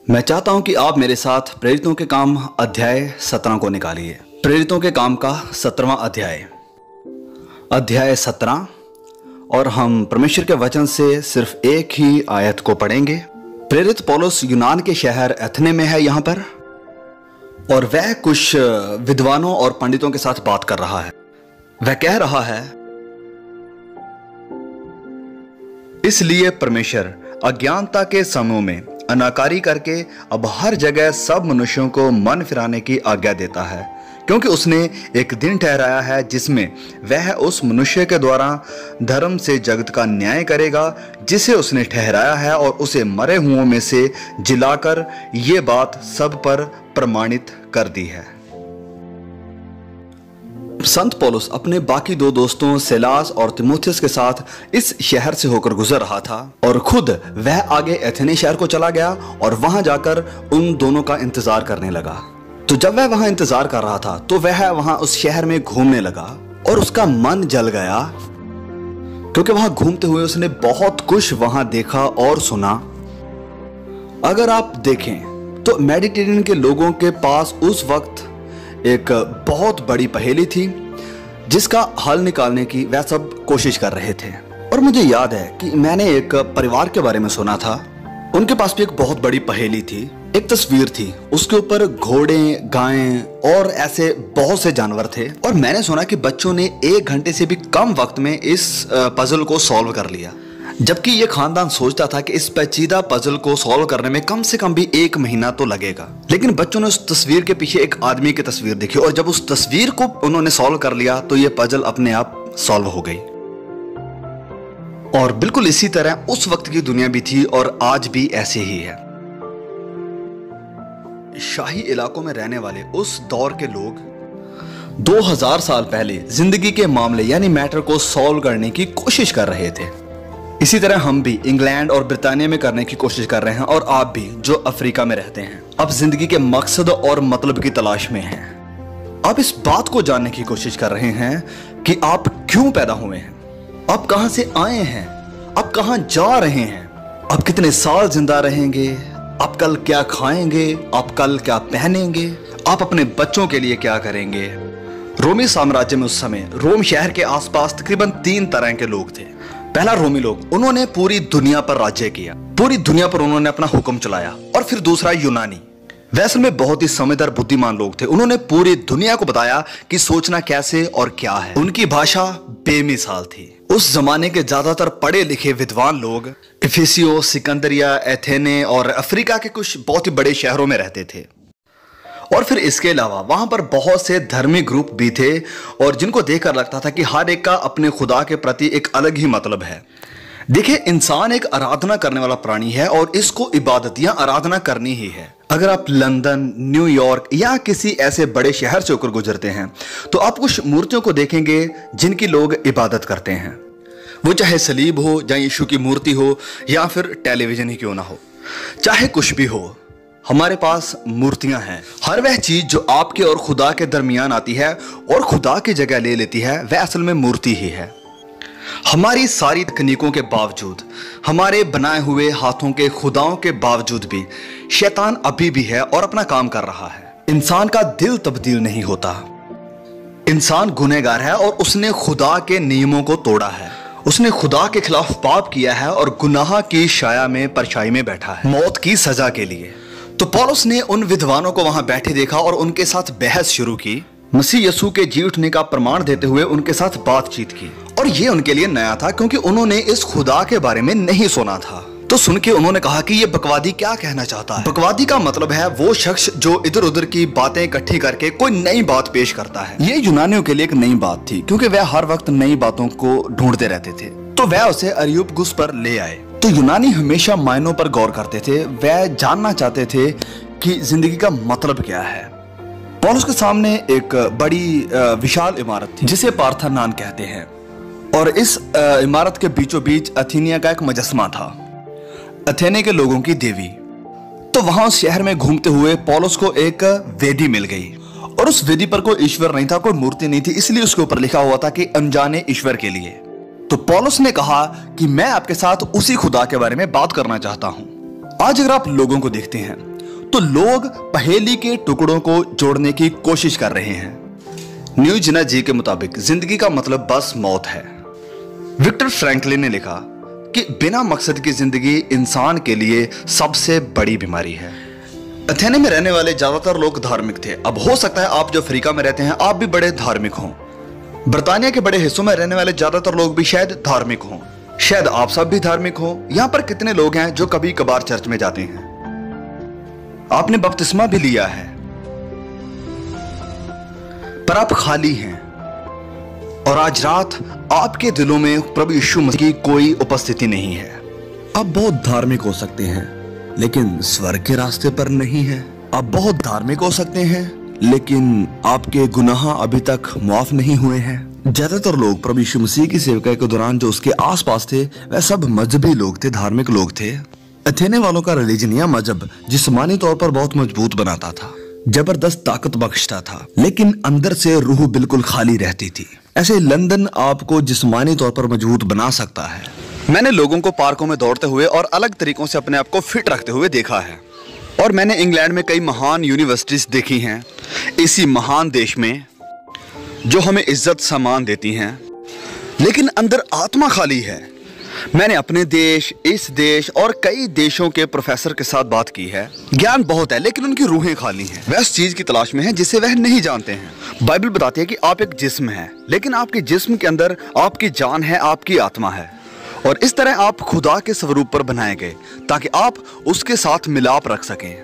मैं चाहता हूं कि आप मेरे साथ प्रेरितों के काम अध्याय 17 को निकालिए। प्रेरितों के काम का 17वां अध्याय 17, और हम परमेश्वर के वचन से सिर्फ एक ही आयत को पढ़ेंगे। प्रेरित पौलुस यूनान के शहर एथने में है यहाँ पर, और वह कुछ विद्वानों और पंडितों के साथ बात कर रहा है। वह कह रहा है, इसलिए परमेश्वर अज्ञानता के समूह में अनाकारी करके अब हर जगह सब मनुष्यों को मन फिराने की आज्ञा देता है, क्योंकि उसने एक दिन ठहराया है जिसमें वह उस मनुष्य के द्वारा धर्म से जगत का न्याय करेगा जिसे उसने ठहराया है, और उसे मरे हुओं में से जिलाकर ये बात सब पर प्रमाणित कर दी है। संत पौलुस अपने बाकी दो दोस्तों सिलास और तीमुथियुस के साथ इस शहर से होकर गुजर रहा था, और खुद वह आगे एथेने शहर को चला गया और वहां जाकर उन दोनों का इंतजार करने लगा। तो जब वह वहां इंतजार कर रहा था तो वह वहां उस शहर में घूमने लगा, और उसका मन जल गया, क्योंकि वहां घूमते हुए उसने बहुत कुछ वहां देखा और सुना। अगर आप देखें तो मेडिटेरियन के लोगों के पास उस वक्त एक बहुत बड़ी पहेली थी जिसका हल निकालने की वह सब कोशिश कर रहे थे। और मुझे याद है कि मैंने एक परिवार के बारे में सुना था। उनके पास भी एक बहुत बड़ी पहेली थी। एक तस्वीर थी, उसके ऊपर घोड़े, गायें और ऐसे बहुत से जानवर थे, और मैंने सुना कि बच्चों ने 1 घंटे से भी कम वक्त में इस पजल को सॉल्व कर लिया, जबकि ये खानदान सोचता था कि इस पेचीदा पजल को सॉल्व करने में कम से कम भी 1 महीना तो लगेगा। लेकिन बच्चों ने उस तस्वीर के पीछे एक आदमी की तस्वीर देखी, और जब उस तस्वीर को उन्होंने सॉल्व कर लिया तो ये पजल अपने आप सॉल्व हो गई। और बिल्कुल इसी तरह उस वक्त की दुनिया भी थी, और आज भी ऐसे ही है। शाही इलाकों में रहने वाले उस दौर के लोग 2000 साल पहले जिंदगी के मामले यानी मैटर को सॉल्व करने की कोशिश कर रहे थे। इसी तरह हम भी इंग्लैंड और ब्रिटानिया में करने की कोशिश कर रहे हैं, और आप भी जो अफ्रीका में रहते हैं अब जिंदगी के मकसद और मतलब की तलाश में हैं। आप इस बात को जानने की कोशिश कर रहे हैं कि आप क्यों पैदा हुए हैं, आप कहां से आए हैं, आप कहां जा रहे हैं, आप कितने साल जिंदा रहेंगे, आप कल क्या खाएंगे, आप कल क्या पहनेंगे, आप अपने बच्चों के लिए क्या करेंगे। रोमी साम्राज्य में उस समय रोम शहर के आसपास तकरीबन 3 तरह के लोग थे। पहला रोमी लोग, उन्होंने पूरी दुनिया पर राज्य किया, पूरी दुनिया पर उन्होंने अपना हुक्म चलाया। और फिर दूसरा यूनानी, वैसे में बहुत ही समझदार बुद्धिमान लोग थे। उन्होंने पूरी दुनिया को बताया कि सोचना कैसे और क्या है। उनकी भाषा बेमिसाल थी। उस जमाने के ज्यादातर पढ़े लिखे विद्वान लोग इफिसियो, सिकंदरिया, एथेने और अफ्रीका के कुछ बहुत ही बड़े शहरों में रहते थे। और फिर इसके अलावा वहां पर बहुत से धर्मी ग्रुप भी थे, और जिनको देखकर लगता था कि हर एक का अपने खुदा के प्रति एक अलग ही मतलब है। देखिए, इंसान एक आराधना करने वाला प्राणी है, और इसको इबादत या आराधना करनी ही है। अगर आप लंदन, न्यूयॉर्क या किसी ऐसे बड़े शहर से होकर गुजरते हैं तो आप कुछ मूर्तियों को देखेंगे जिनकी लोग इबादत करते हैं। वो चाहे सलीब हो, या यीशु की मूर्ति हो, या फिर टेलीविजन ही क्यों ना हो, चाहे कुछ भी हो, हमारे पास मूर्तियां हैं। हर वह चीज जो आपके और खुदा के दरमियान आती है और खुदा की जगह ले लेती है, वह असल में मूर्ति ही है। हमारी सारी तकनीकों के बावजूद, हमारे बनाए हुए हाथों के खुदाओं के बावजूद भी शैतान अभी भी है और अपना काम कर रहा है। इंसान का दिल तब्दील नहीं होता। इंसान गुनहगार है, और उसने खुदा के नियमों को तोड़ा है। उसने खुदा के खिलाफ पाप किया है और गुनाह की छाया में परछाई में बैठा है, मौत की सजा के लिए। तो पौलुस ने उन विद्वानों को वहां बैठे देखा और उनके साथ बहस शुरू की। मसीह यीशु के जी उठने का प्रमाण देते हुए उनके साथ बातचीत की, और ये उनके लिए नया था, क्योंकि उन्होंने इस खुदा के बारे में नहीं सुना था। तो सुन के उन्होंने कहा कि ये बकवादी क्या कहना चाहता है। बकवादी का मतलब है वो शख्स जो इधर उधर की बातें इकट्ठी करके कोई नई बात पेश करता है। ये यूनानियों के लिए एक नई बात थी, क्योंकि वह हर वक्त नई बातों को ढूंढते रहते थे। तो वह उसे अरियुपगुस पर ले आए। तो यूनानी हमेशा मायनों पर गौर करते थे। वह जानना चाहते थे कि जिंदगी का मतलब क्या है। पौलुस के सामने एक बड़ी विशाल इमारत थी जिसे पार्थेनॉन कहते हैं, और इस इमारत के बीचों बीच अथेनिया का एक मुजस्समा था, अथेने के लोगों की देवी। तो वहां उस शहर में घूमते हुए पौलुस को एक वेदी मिल गई, और उस वेदी पर कोई ईश्वर नहीं था, कोई मूर्ति नहीं थी, इसलिए उसके ऊपर लिखा हुआ था कि अनजाने ईश्वर के लिए। तो पौलुस ने कहा कि मैं आपके साथ उसी खुदा के बारे में बात करना चाहता हूं। आज अगर आप लोगों को देखते हैं तो लोग पहेली के टुकड़ों को जोड़ने की कोशिश कर रहे हैं। न्यू जिना जी के मुताबिक जिंदगी का मतलब बस मौत है। विक्टर फ्रैंकलिन ने लिखा कि बिना मकसद की जिंदगी इंसान के लिए सबसे बड़ी बीमारी है। अथेने में रहने वाले ज्यादातर लोग धार्मिक थे। अब हो सकता है आप जो अफ्रीका में रहते हैं आप भी बड़े धार्मिक हों। बर्तानिया के बड़े हिस्सों में रहने वाले ज्यादातर लोग भी शायद धार्मिक हों। शायद आप सब भी धार्मिक हो। यहां पर कितने लोग हैं जो कभी कभार चर्च में जाते हैं? आपने बपतिस्मा भी लिया है, पर आप खाली हैं। और आज रात आपके दिलों में प्रभु यीशु मसीह की कोई उपस्थिति नहीं है। आप बहुत धार्मिक हो सकते हैं लेकिन स्वर्ग के रास्ते पर नहीं है। आप बहुत धार्मिक हो सकते हैं लेकिन आपके गुनाह अभी तक माफ नहीं हुए हैं। ज्यादातर लोग प्रभु यीशु मसीह की सेवकाई के दौरान जो उसके आसपास थे वह सब मजहबी लोग थे, धार्मिक लोग थे। अथेने वालों का रिलीजन या मजहब जिस्मानी तौर पर बहुत मजबूत बनाता था, जबरदस्त ताकत बख्शता था, लेकिन अंदर से रूह बिल्कुल खाली रहती थी। ऐसे लंदन आपको जिस्मानी तौर पर मजबूत बना सकता है। मैंने लोगों को पार्कों में दौड़ते हुए और अलग तरीकों से अपने आप को फिट रखते हुए देखा है। और मैंने इंग्लैंड में कई महान यूनिवर्सिटीज देखी हैं, इसी महान देश में जो हमें इज्जत सम्मान देती हैं, लेकिन अंदर आत्मा खाली है। मैंने अपने देश, इस देश और कई देशों के प्रोफेसर के साथ बात की है। ज्ञान बहुत है लेकिन उनकी रूहें खाली हैं। वह उस चीज की तलाश में है जिसे वह नहीं जानते हैं। बाइबल बताती है कि आप एक जिस्म है, लेकिन आपके जिस्म के अंदर आपकी जान है, आपकी आत्मा है। और इस तरह आप खुदा के स्वरूप पर बनाए गए ताकि आप उसके साथ मिलाप रख सकें।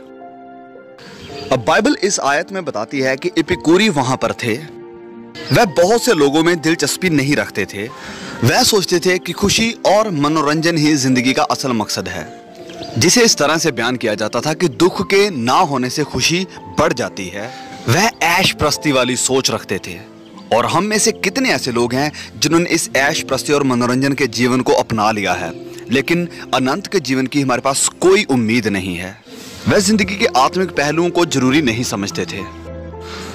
अब बाइबल इस आयत में बताती है कि एपिकूरी वहां पर थे। वह बहुत से लोगों में दिलचस्पी नहीं रखते थे। वह सोचते थे कि खुशी और मनोरंजन ही जिंदगी का असल मकसद है, जिसे इस तरह से बयान किया जाता था कि दुख के ना होने से खुशी बढ़ जाती है। वह ऐश प्रस्ती वाली सोच रखते थे। और हम में से कितने ऐसे लोग हैं जिन्होंने इस ऐश प्रस्ती और मनोरंजन के जीवन को अपना लिया है, लेकिन अनंत के जीवन की हमारे पास कोई उम्मीद नहीं है। वह जिंदगी के आत्मिक पहलुओं को जरूरी नहीं समझते थे।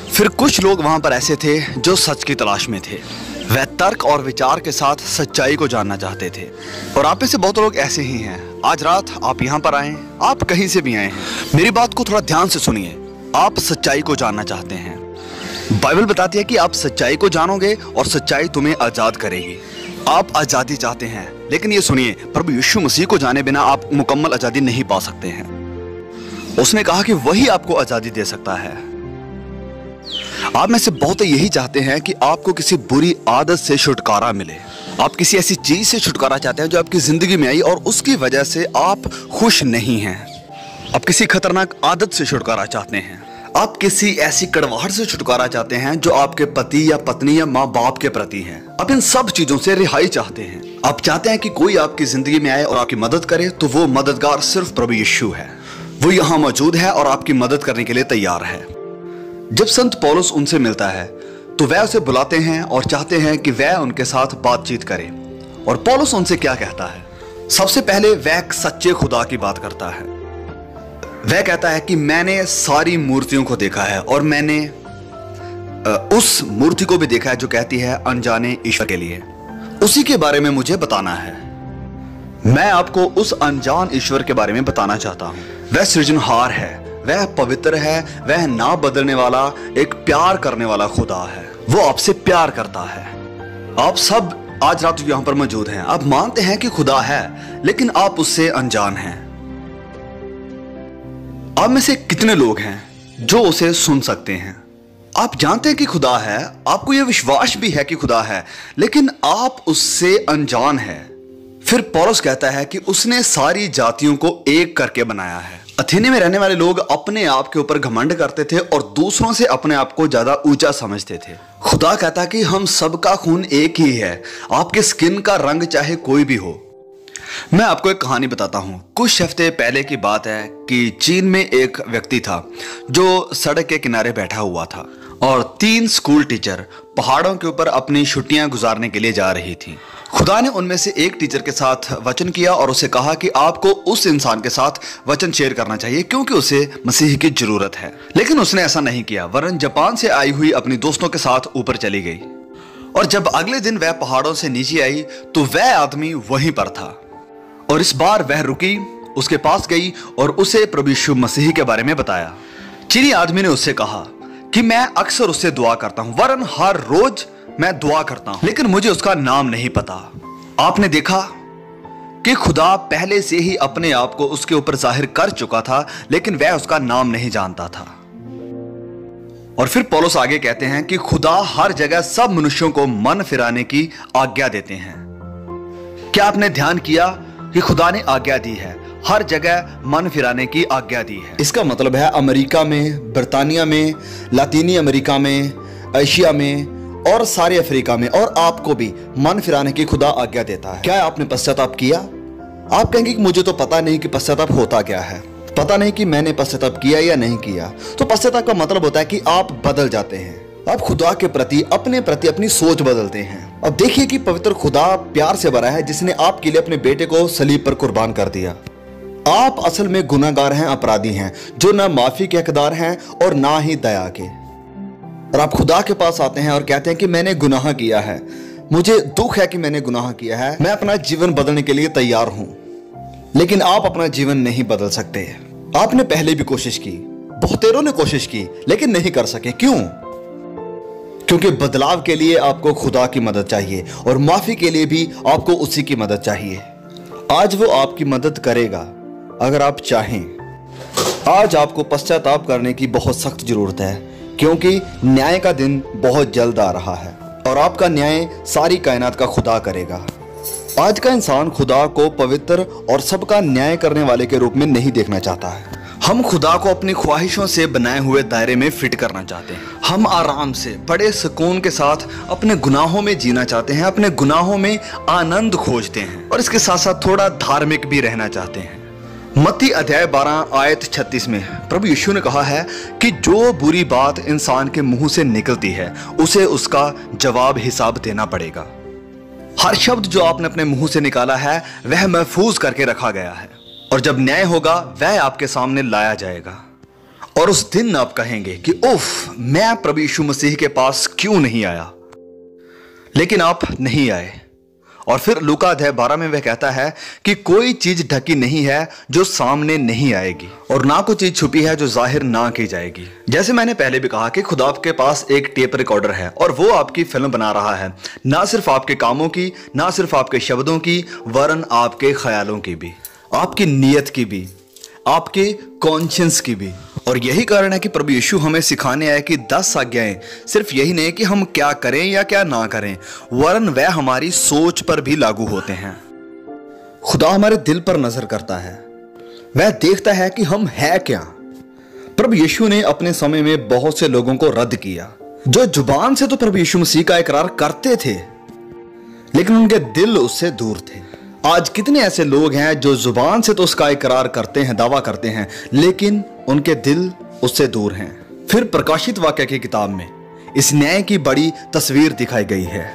फिर कुछ लोग वहां पर ऐसे थे जो सच की तलाश में थे। वह तर्क और विचार के साथ सच्चाई को जानना चाहते थे। और आप में से बहुत लोग ऐसे ही हैं। आज रात आप यहाँ पर आए, आप कहीं से भी आए हैं, मेरी बात को थोड़ा ध्यान से सुनिए। आप सच्चाई को जानना चाहते हैं। बाइबल बताती है कि आप सच्चाई को जानोगे और सच्चाई तुम्हें आजाद करेगी। आप आजादी चाहते हैं, लेकिन ये सुनिए, प्रभु यीशु मसीह को जाने बिना आप मुकम्मल आजादी नहीं पा सकते हैं। उसने कहा कि वही आपको आजादी दे सकता है। आप में से बहुत यही चाहते हैं कि आपको किसी बुरी आदत से छुटकारा मिले। आप किसी ऐसी चीज से छुटकारा चाहते हैं जो आपकी जिंदगी में आई और उसकी वजह से आप खुश नहीं हैं। आप किसी खतरनाक आदत से छुटकारा चाहते हैं। आप किसी ऐसी कड़वाहट से छुटकारा चाहते हैं जो आपके पति या पत्नी या माँ बाप के प्रति है। आप इन सब चीजों से रिहाई चाहते हैं। आप चाहते हैं कि कोई आपकी जिंदगी में आए और आपकी मदद करे, तो वो मददगार सिर्फ प्रभु यीशु है। वो यहाँ मौजूद है और आपकी मदद करने के लिए तैयार है। जब संत पौलुस उनसे मिलता है तो वह उसे बुलाते हैं और चाहते हैं कि वह उनके साथ बातचीत करे। और पौलुस उनसे क्या कहता है? सबसे पहले वह एक सच्चे खुदा की बात करता है। वह कहता है कि मैंने सारी मूर्तियों को देखा है और मैंने उस मूर्ति को भी देखा है जो कहती है अनजाने ईश्वर के लिए। उसी के बारे में मुझे बताना है। मैं आपको उस अनजान ईश्वर के बारे में बताना चाहता हूं। वह सृजनहार है, वह पवित्र है, वह ना बदलने वाला, एक प्यार करने वाला खुदा है। वो आपसे प्यार करता है। आप सब आज रात यहां पर मौजूद हैं। आप मानते हैं कि खुदा है, लेकिन आप उससे अनजान हैं। आप में से कितने लोग हैं जो उसे सुन सकते हैं? आप जानते हैं कि खुदा है, आपको यह विश्वास भी है कि खुदा है, लेकिन आप उससे अनजान हैं। फिर पौलुस कहता है कि उसने सारी जातियों को एक करके बनाया है। अथेने में रहने वाले लोग अपने आप के ऊपर घमंड करते थे और दूसरों से अपने आप को ज्यादा ऊंचा समझते थे। खुदा कहता कि हम सबका खून एक ही है, आपके स्किन का रंग चाहे कोई भी हो। मैं आपको एक कहानी बताता हूं। कुछ हफ्ते पहले की बात है कि चीन में एक व्यक्ति था जो सड़क के किनारे बैठा हुआ था और 3 स्कूल टीचर पहाड़ों के ऊपर अपनी छुट्टियां गुजारने के लिए जा रही थी। खुदा ने उनमें से एक टीचर के साथ वचन किया और उसे कहा कि आपको उस इंसान के साथ वचन शेयर करना चाहिए क्योंकि उसे मसीह की जरूरत है। लेकिन उसने ऐसा नहीं किया, वरन जापान से आई हुई अपनी दोस्तों के साथ ऊपर चली गई। और जब अगले दिन वह पहाड़ों से नीचे आई तो वह आदमी वहीं पर था। और इस बार वह रुकी उसके पास गई और उसे प्रभु यीशु मसीह के बारे में बताया। चीनी आदमी ने उससे कहा कि मैं अक्सर उससे दुआ करता हूं, वरन हर रोज मैं दुआ करता हूं, लेकिन मुझे उसका नाम नहीं पता। आपने देखा कि खुदा पहले से ही अपने आप को उसके ऊपर जाहिर कर चुका था, लेकिन वह उसका नाम नहीं जानता था। और फिर पौलुस आगे कहते हैं कि खुदा हर जगह सब मनुष्यों को मन फिराने की आज्ञा देते हैं। क्या आपने ध्यान किया कि खुदा ने आज्ञा दी है, हर जगह मन फिराने की आज्ञा दी है। इसका मतलब है अमेरिका में, बर्तानिया में, लातीनी अमेरिका में, एशिया में और सारे अफ्रीका में, और आपको भी मन फिराने की खुदा आज्ञा देता है। क्या आपने पश्चाताप किया? आप कहेंगे कि मुझे तो पता नहीं कि पश्चाताप होता क्या है, पता नहीं कि मैंने पश्चाताप किया या नहीं किया। तो पश्चाताप का मतलब होता है कि आप बदल जाते हैं, आप खुदा के प्रति अपनी सोच बदलते हैं। अब देखिए कि पवित्र खुदा प्यार से भरा है, जिसने आपके लिए अपने बेटे को सलीब पर कुर्बान कर दिया। आप असल में गुनाहगार हैं, अपराधी हैं, जो ना माफी के हकदार हैं और ना ही दया के। और आप खुदा के पास आते हैं और कहते हैं कि मैंने गुनाह किया है, मुझे दुख है कि मैंने गुनाह किया है, मैं अपना जीवन बदलने के लिए तैयार हूं। लेकिन आप अपना जीवन नहीं बदल सकते। आपने पहले भी कोशिश की, बहुतेरों ने कोशिश की, लेकिन नहीं कर सके। क्यों? क्योंकि बदलाव के लिए आपको खुदा की मदद चाहिए और माफी के लिए भी आपको उसी की मदद चाहिए। आज वो आपकी मदद करेगा अगर आप चाहें। आज आपको पश्चाताप करने की बहुत सख्त जरूरत है, क्योंकि न्याय का दिन बहुत जल्द आ रहा है और आपका न्याय सारी कायनात का खुदा करेगा। आज का इंसान खुदा को पवित्र और सबका न्याय करने वाले के रूप में नहीं देखना चाहता है। हम खुदा को अपनी ख्वाहिशों से बनाए हुए दायरे में फिट करना चाहते हैं। हम आराम से बड़े सुकून के साथ अपने गुनाहों में जीना चाहते हैं, अपने गुनाहों में आनंद खोजते हैं और इसके साथ साथ थोड़ा धार्मिक भी रहना चाहते हैं। मत्ती अध्याय 12 आयत 36 में प्रभु यीशु ने कहा है कि जो बुरी बात इंसान के मुंह से निकलती है उसे उसका जवाब हिसाब देना पड़ेगा। हर शब्द जो आपने अपने मुंह से निकाला है वह महफूज करके रखा गया है, और जब न्याय होगा वह आपके सामने लाया जाएगा। और उस दिन आप कहेंगे कि उफ, मैं प्रभु यीशु मसीह के पास क्यों नहीं आया। लेकिन आप नहीं आए। और फिर लूका अध्याय 12 में वह कहता है कि कोई चीज ढकी नहीं है जो सामने नहीं आएगी, और ना कोई चीज छुपी है जो जाहिर ना की जाएगी। जैसे मैंने पहले भी कहा कि खुदा आपके पास एक टेप रिकॉर्डर है और वो आपकी फिल्म बना रहा है, ना सिर्फ आपके कामों की, ना सिर्फ आपके शब्दों की, वरन आपके ख्यालों की भी, आपकी नीयत की भी, आपके कॉन्शियंस की भी। और यही कारण है कि प्रभु यीशु हमें सिखाने आए कि 10 आज्ञाएं सिर्फ यही नहीं कि हम क्या करें या क्या ना करें, वरन वह हमारी सोच पर भी लागू होते हैं। खुदा हमारे दिल पर नजर करता है, वह देखता है कि हम है क्या। प्रभु यीशु ने अपने समय में बहुत से लोगों को रद्द किया, जो जुबान से तो प्रभु यीशु मसीह का इकरार करते थे, लेकिन उनके दिल उससे दूर थे। आज कितने ऐसे लोग हैं जो जुबान से तो उसका इकरार करते हैं, दावा करते हैं, लेकिन उनके दिल उससे दूर हैं। फिर प्रकाशित वाक्य की किताब में इस न्याय की बड़ी तस्वीर दिखाई गई है।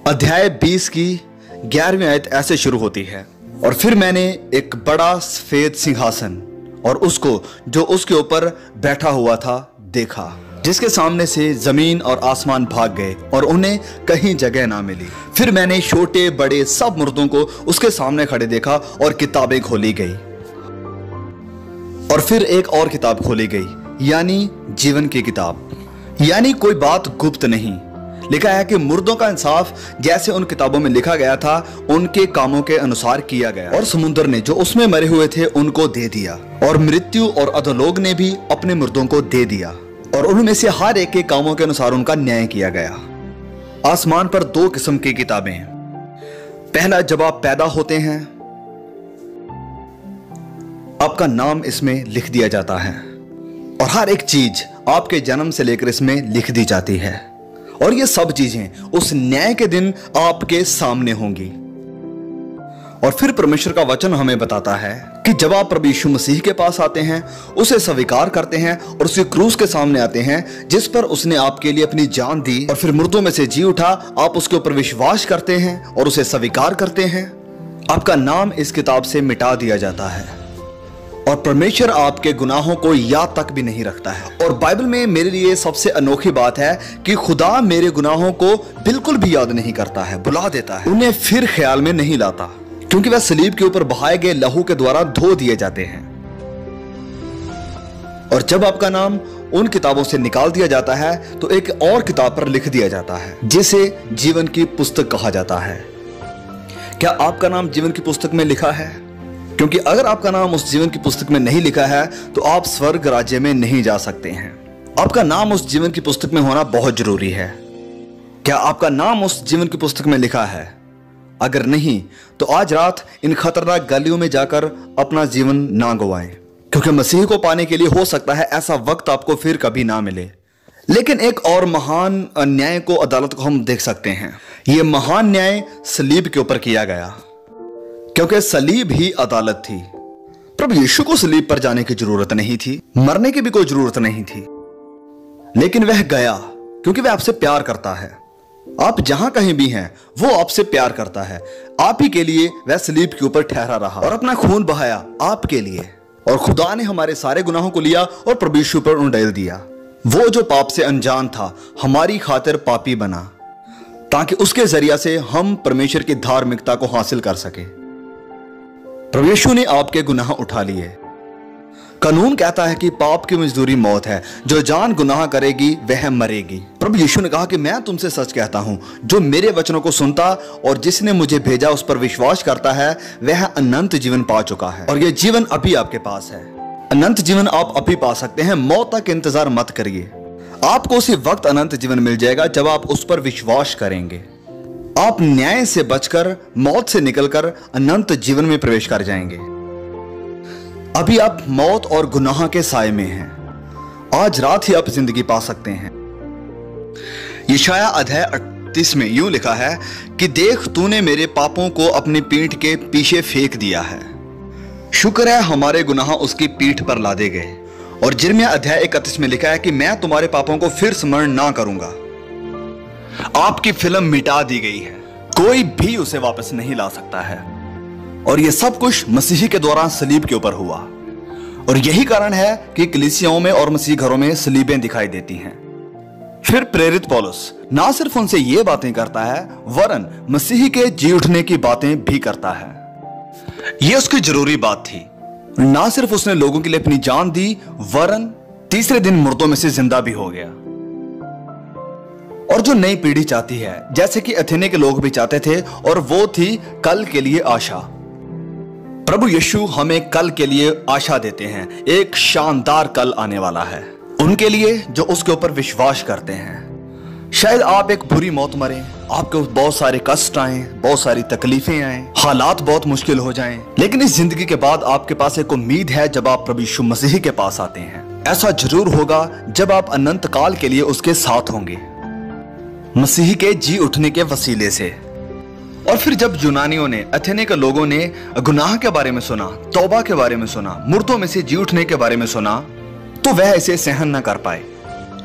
अध्याय 20 की 11वीं आयत ऐसे शुरू होती है, और फिर मैंने एक बड़ा सफेद सिंहासन और उसको जो उसके ऊपर बैठा हुआ था देखा, जिसके सामने से जमीन और आसमान भाग गए और उन्हें कहीं जगह ना मिली। फिर मैंने छोटे बड़े सब मुर्दों को उसके सामने खड़े देखा और किताबें खोली गई, और फिर एक और किताब खोली गई, यानी जीवन की किताब। यानी कोई बात गुप्त नहीं। लिखा है कि मुर्दों का इंसाफ जैसे उन किताबों में लिखा गया था उनके कामों के अनुसार किया गया, और समुद्र ने जो उसमें मरे हुए थे उनको दे दिया, और मृत्यु और अधोलोक ने भी अपने मुर्दों को दे दिया, और उनमें से हर एक के कामों के अनुसार उनका न्याय किया गया। आसमान पर 2 किस्म की किताबें हैं। पहला, जब आप पैदा होते हैं आपका नाम इसमें लिख दिया जाता है, और हर एक चीज आपके जन्म से लेकर इसमें लिख दी जाती है, और ये सब चीजें उस न्याय के दिन आपके सामने होंगी। और फिर परमेश्वर का वचन हमें बताता है कि जब आप प्रभु यीशु मसीह के पास आते हैं, उसे स्वीकार करते हैं और उसी क्रूस के सामने आते हैं जिस पर उसने आपके लिए अपनी जान दी और फिर मुर्दों में से जी उठा, आप उसके ऊपर विश्वास करते हैं और उसे स्वीकार करते हैं, आपका नाम इस किताब से मिटा दिया जाता है और परमेश्वर आपके गुनाहों को याद तक भी नहीं रखता है। और बाइबल में मेरे लिए सबसे अनोखी बात है कि खुदा मेरे गुनाहों को बिल्कुल भी याद नहीं करता है, भुला देता है, उन्हें फिर ख्याल में नहीं लाता, क्योंकि वह सलीब के ऊपर बहाए गए लहू के द्वारा धो दिए जाते हैं। और जब आपका नाम उन किताबों से निकाल दिया जाता है तो एक और किताब पर लिख दिया जाता है जिसे जीवन की पुस्तक कहा जाता है। क्या आपका नाम जीवन की पुस्तक में लिखा है? क्योंकि अगर आपका नाम उस जीवन की पुस्तक में नहीं लिखा है तो आप स्वर्ग राज्य में नहीं जा सकते हैं। आपका नाम उस जीवन की पुस्तक में होना बहुत जरूरी है। क्या आपका नाम उस जीवन की पुस्तक में लिखा है? अगर नहीं तो आज रात इन खतरनाक गलियों में जाकर अपना जीवन ना गवाएं, क्योंकि मसीह को पाने के लिए हो सकता है ऐसा वक्त आपको फिर कभी ना मिले। लेकिन एक और महान न्याय को, अदालत को हम देख सकते हैं। यह महान न्याय सलीब के ऊपर किया गया, क्योंकि सलीब ही अदालत थी। प्रभु यीशु को सलीब पर जाने की जरूरत नहीं थी, मरने की भी कोई जरूरत नहीं थी, लेकिन वह गया क्योंकि वह आपसे प्यार करता है। आप जहां कहीं भी हैं वो आपसे प्यार करता है। आप ही के लिए वह सलीब के ऊपर ठहरा रहा और अपना खून बहाया आपके लिए। और खुदा ने हमारे सारे गुनाहों को लिया और प्रभु यीशु पर उंडेल दिया। वो जो पाप से अनजान था हमारी खातिर पापी बना, ताकि उसके जरिया से हम परमेश्वर की धार्मिकता को हासिल कर सके। प्रभु यीशु ने आपके गुनाह उठा लिए। कानून कहता है कि पाप की मजदूरी मौत है, जो जान गुनाह करेगी वह मरेगी। प्रभु यीशु ने कहा कि मैं तुमसे सच कहता हूं, जो मेरे वचनों को सुनता और जिसने मुझे भेजा उस पर विश्वास करता है वह अनंत जीवन पा चुका है। और यह जीवन अभी आपके पास है। अनंत जीवन आप अभी पा सकते हैं। मौत तक इंतजार मत करिए। आपको उसी वक्त अनंत जीवन मिल जाएगा जब आप उस पर विश्वास करेंगे। आप न्याय से बचकर, मौत से निकलकर अनंत जीवन में प्रवेश कर जाएंगे। अभी आप मौत और गुनाह के साए में हैं। आज रात ही आप जिंदगी पा सकते हैं। यशायाह अध्याय 38 में यूं लिखा है कि देख, तूने मेरे पापों को अपनी पीठ के पीछे फेंक दिया है। शुक्र है हमारे गुनाह उसकी पीठ पर लादे गए। और यिर्मयाह अध्याय 31 में लिखा है कि मैं तुम्हारे पापों को फिर स्मरण ना करूंगा। आपकी फिल्म मिटा दी गई है, कोई भी उसे वापस नहीं ला सकता है। और यह सब कुछ मसीह के द्वारा सलीब के ऊपर हुआ। और यही कारण है कि कलीसियाओं में और मसीह घरों में सलीबें दिखाई देती हैं। फिर प्रेरित पौलुस ना सिर्फ उनसे ये बातें करता है, वरन मसीह के जी उठने की बातें भी करता है। यह उसकी जरूरी बात थी। ना सिर्फ उसने लोगों के लिए अपनी जान दी, वरन तीसरे दिन मुर्दों में से जिंदा भी हो गया। और जो नई पीढ़ी चाहती है, जैसे कि अथेने के लोग भी चाहते थे, और वो थी कल के लिए आशा। प्रभु यीशु हमें कल के लिए आशा देते हैं। एक शानदार कल आने वाला है उनके लिए जो उसके ऊपर विश्वास करते हैं। शायद आप एक बुरी मौत मरे, आपको बहुत सारे कष्ट आए, बहुत सारी तकलीफें आए, हालात बहुत मुश्किल हो जाएं, लेकिन इस जिंदगी के बाद आपके पास एक उम्मीद है जब आप प्रभु यीशु मसीह के पास आते हैं। ऐसा जरूर होगा जब आप अनंत काल के लिए उसके साथ होंगे, मसीह के जी उठने के वसीले से। और फिर जब यूनानियों ने, अथेने के लोगों ने गुनाह के बारे में सुना, तौबा के बारे में सुना, मुर्दों में से जी उठने के बारे में सुना, तो वह इसे सहन न कर पाए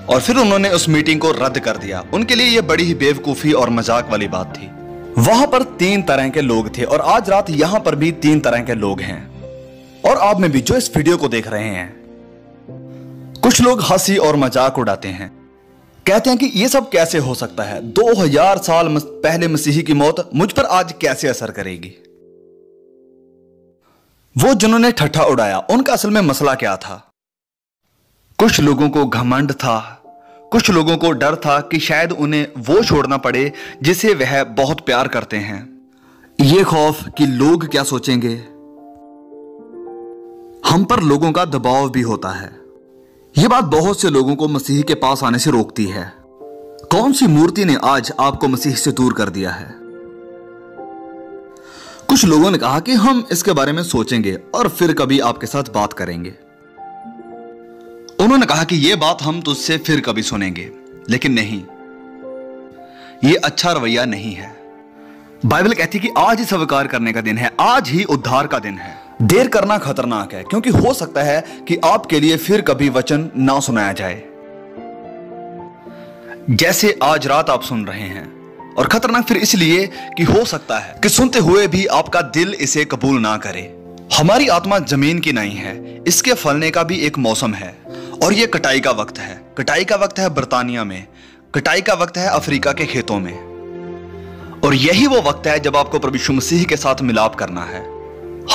और फिर उन्होंने उस मीटिंग को रद्द कर दिया। उनके लिए यह बड़ी ही बेवकूफी और मजाक वाली बात थी। वहां पर 3 तरह के लोग थे और आज रात यहां पर भी 3 तरह के लोग हैं। और आप में भी जो इस वीडियो को देख रहे हैं, कुछ लोग हंसी और मजाक उड़ाते हैं, कहते हैं कि यह सब कैसे हो सकता है, 2000 साल पहले मसीही की मौत मुझ पर आज कैसे असर करेगी। वो जिन्होंने ठट्ठा उड़ाया, उनका असल में मसला क्या था? कुछ लोगों को घमंड था, कुछ लोगों को डर था कि शायद उन्हें वो छोड़ना पड़े जिसे वह बहुत प्यार करते हैं। ये खौफ कि लोग क्या सोचेंगे। हम पर लोगों का दबाव भी होता है। यह बात बहुत से लोगों को मसीह के पास आने से रोकती है। कौन सी मूर्ति ने आज आपको मसीह से दूर कर दिया है? कुछ लोगों ने कहा कि हम इसके बारे में सोचेंगे और फिर कभी आपके साथ बात करेंगे। उन्होंने कहा कि यह बात हम तुझसे फिर कभी सुनेंगे, लेकिन नहीं, यह अच्छा रवैया नहीं है। बाइबल कहती है कि आज ही स्वीकार करने का दिन है, आज ही उद्धार का दिन है। देर करना खतरनाक है, क्योंकि हो सकता है कि आपके लिए फिर कभी वचन ना सुनाया जाए, जैसे आज रात आप सुन रहे हैं। और खतरनाक फिर इसलिए कि हो सकता है कि सुनते हुए भी आपका दिल इसे कबूल ना करे। हमारी आत्मा जमीन की नहीं है, इसके फलने का भी एक मौसम है और यह कटाई का वक्त है। कटाई का वक्त है बर्तानिया में, कटाई का वक्त है अफ्रीका के खेतों में। और यही वो वक्त है जब आपको प्रभु यीशु मसीह के साथ मिलाप करना है।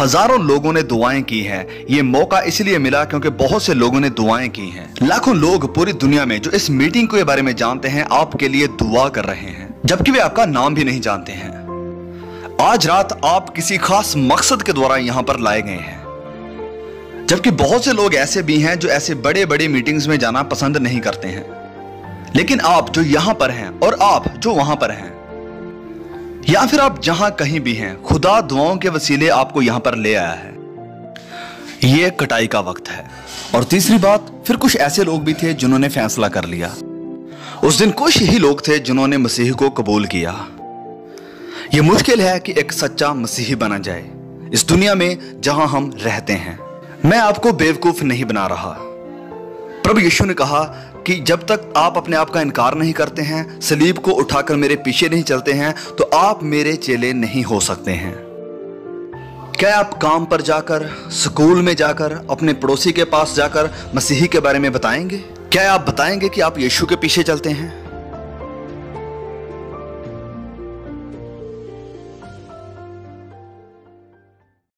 हजारों लोगों ने दुआएं की हैं। ये मौका इसलिए मिला क्योंकि बहुत से लोगों ने दुआएं की हैं। लाखों लोग पूरी दुनिया में जो इस मीटिंग के बारे में जानते हैं आपके लिए दुआ कर रहे हैं, जबकि वे आपका नाम भी नहीं जानते हैं। आज रात आप किसी खास मकसद के द्वारा यहां पर लाए गए हैं, जबकि बहुत से लोग ऐसे भी हैं जो ऐसे बड़े बड़े मीटिंग्स में जाना पसंद नहीं करते हैं। लेकिन आप जो यहां पर हैं और आप जो वहां पर हैं, या फिर आप जहां कहीं भी हैं, खुदा दुआओं के वसीले आपको यहां पर ले आया है। यह कटाई का वक्त है। और तीसरी बात, फिर कुछ ऐसे लोग भी थे जिन्होंने फैसला कर लिया। उस दिन कुछ ही लोग थे जिन्होंने मसीह को कबूल किया। यह मुश्किल है कि एक सच्चा मसीही बना जाए इस दुनिया में जहां हम रहते हैं। मैं आपको बेवकूफ नहीं बना रहा। प्रभु यीशु ने कहा कि जब तक आप अपने आप का इनकार नहीं करते हैं, सलीब को उठाकर मेरे पीछे नहीं चलते हैं, तो आप मेरे चेले नहीं हो सकते हैं। क्या आप काम पर जाकर, स्कूल में जाकर, अपने पड़ोसी के पास जाकर मसीही के बारे में बताएंगे? क्या आप बताएंगे कि आप यीशु के पीछे चलते हैं?